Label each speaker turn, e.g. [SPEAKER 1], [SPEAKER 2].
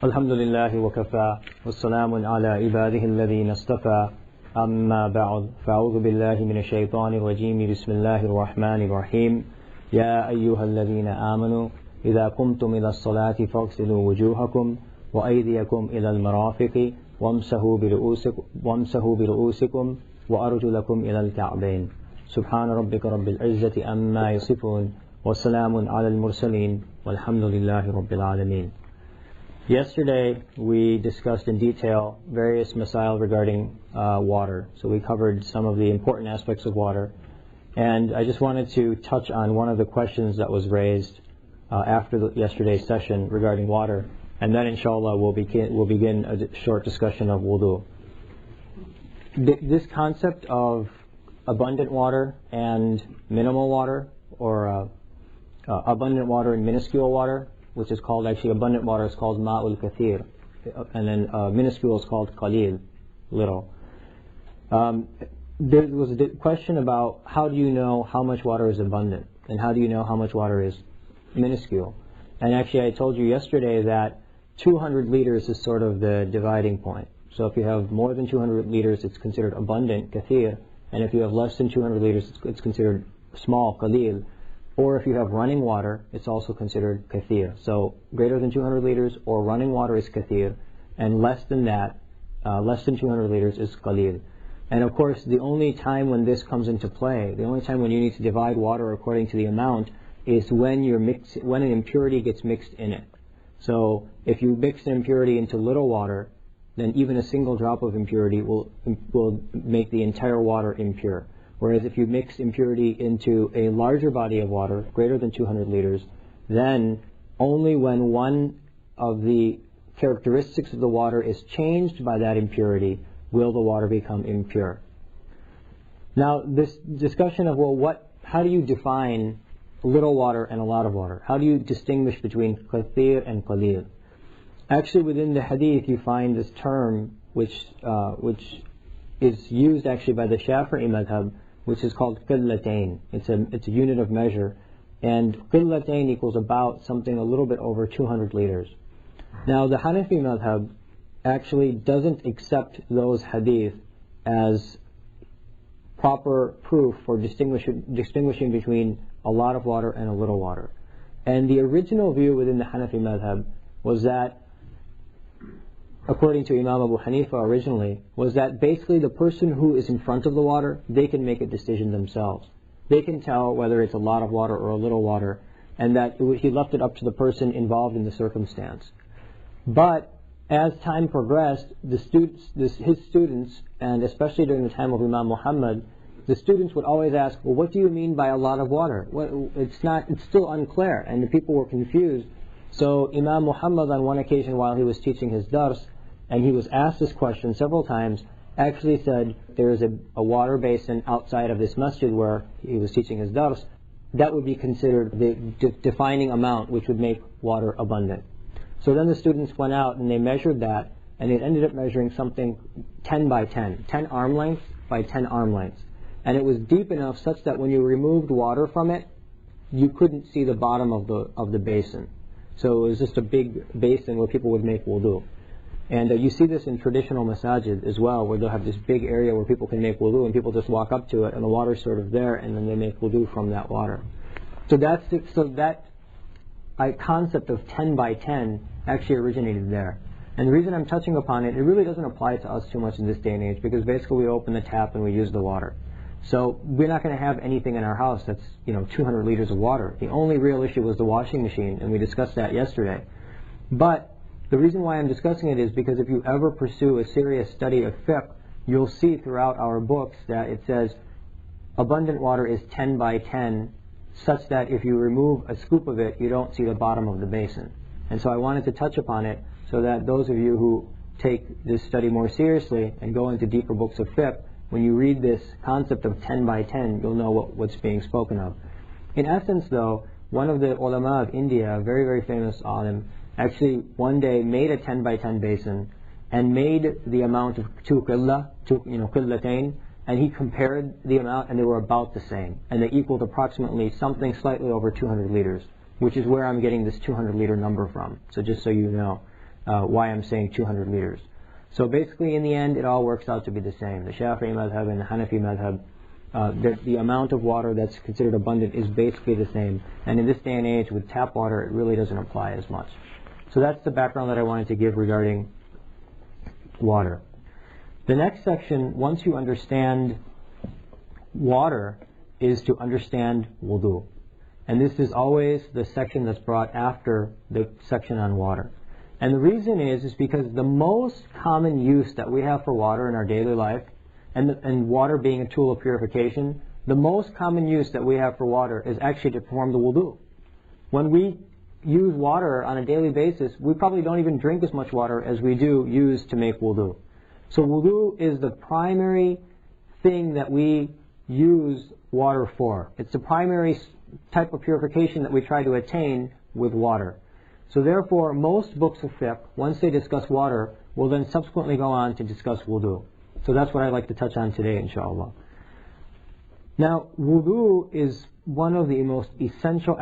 [SPEAKER 1] الحمد لله وكفى والسلام على عباده الذين اصطفى أما بعد فأعوذ بالله من الشيطان الرجيم بسم الله الرحمن الرحيم يا أيها الذين آمنوا إذا قمتم إلى الصلاة فاغسلوا وجوهكم وأيديكم إلى المرافق وامسحوا برؤوسكم وأرجلكم إلى الكعبين سبحان ربك رب العزة أما يصفون والسلام على المرسلين والحمد لله رب العالمين. Yesterday we discussed in detail various masail regarding water. So we covered some of the important aspects of water. And I just wanted to touch on one of the questions that was raised after yesterday's session regarding water. And then inshallah we'll begin a short discussion of wudu. This concept of abundant water and minimal water, or abundant water and minuscule water, which is called, actually abundant water is called ma'ul kathir, and then minuscule is called qalil, little. There was a question about how do you know how much water is abundant and how do you know how much water is minuscule. And actually I told you yesterday that 200 liters is sort of the dividing point. So if you have more than 200 liters it's considered abundant, kathir, and if you have less than 200 liters it's considered small, qalil. Or if you have running water, it's also considered kathir. So greater than 200 liters or running water is kathir, and less than that, less than 200 liters is qalil. And of course, the only time when this comes into play, the only time when you need to divide water according to the amount, is when when an impurity gets mixed in it. So if you mix an impurity into little water, then even a single drop of impurity will make the entire water impure. Whereas if you mix impurity into a larger body of water, greater than 200 liters, then only when one of the characteristics of the water is changed by that impurity will the water become impure. Now, this discussion of, how do you define little water and a lot of water? How do you distinguish between kathir and qalil? Actually, within the hadith, you find this term which is used actually by the Shafi'i madhab, which is called qillatain. It's a unit of measure, and qillatain equals about something a little bit over 200 liters. Now the Hanafi madhab actually doesn't accept those hadith as proper proof for distinguishing between a lot of water and a little water. And the original view within the Hanafi madhab was that, according to Imam Abu Hanifa originally, was that basically the person who is in front of the water, they can make a decision themselves. They can tell whether it's a lot of water or a little water, and that he left it up to the person involved in the circumstance. But as time progressed, his students, and especially during the time of Imam Muhammad, the students would always ask, well, what do you mean by a lot of water? It's still unclear, and the people were confused. So Imam Muhammad, on one occasion while he was teaching his dars, and he was asked this question several times, actually said there is a water basin outside of this masjid where he was teaching his dars. That would be considered the defining amount which would make water abundant. So then the students went out and they measured that, and it ended up measuring something 10 by 10, 10 arm lengths by 10 arm lengths. And it was deep enough such that when you removed water from it, you couldn't see the bottom of the basin. So it was just a big basin where people would make wudu. And you see this in traditional masajid as well, where they'll have this big area where people can make wudu, and people just walk up to it, and the water's sort of there, and then they make wudu from that water. So that concept of 10 by 10 actually originated there. And the reason I'm touching upon it, it really doesn't apply to us too much in this day and age, because basically we open the tap and we use the water. So we're not going to have anything in our house that's 200 liters of water. The only real issue was the washing machine, and we discussed that yesterday. But the reason why I'm discussing it is because if you ever pursue a serious study of fiqh, you'll see throughout our books that it says abundant water is 10 by 10, such that if you remove a scoop of it, you don't see the bottom of the basin. And so I wanted to touch upon it so that those of you who take this study more seriously and go into deeper books of fiqh, when you read this concept of 10 by 10, you'll know what's being spoken of. In essence, though, one of the ulama of India, a very, very famous alim, actually one day made a 10 by 10 basin and made the amount of two qillatain, and he compared the amount, and they were about the same, and they equaled approximately something slightly over 200 liters, which is where I'm getting this 200 liter number from. So just so you know. why I'm saying 200 liters. So basically, in the end, it all works out to be the same. The Shafi'i madhab and the Hanafi madhab, the amount of water that's considered abundant is basically the same. And in this day and age, with tap water, it really doesn't apply as much. So that's the background that I wanted to give regarding water. The next section, once you understand water, is to understand wudu. And this is always the section that's brought after the section on water. And the reason is because the most common use that we have for water in our daily life, and water being a tool of purification, the most common use that we have for water is actually to perform the wudu. When we use water on a daily basis, we probably don't even drink as much water as we do use to make wudu. So wudu is the primary thing that we use water for. It's the primary type of purification that we try to attain with water. So therefore, most books of fiqh, once they discuss water, will then subsequently go on to discuss wudu. So that's what I'd like to touch on today, inshallah. Now, wudu is one of the most essential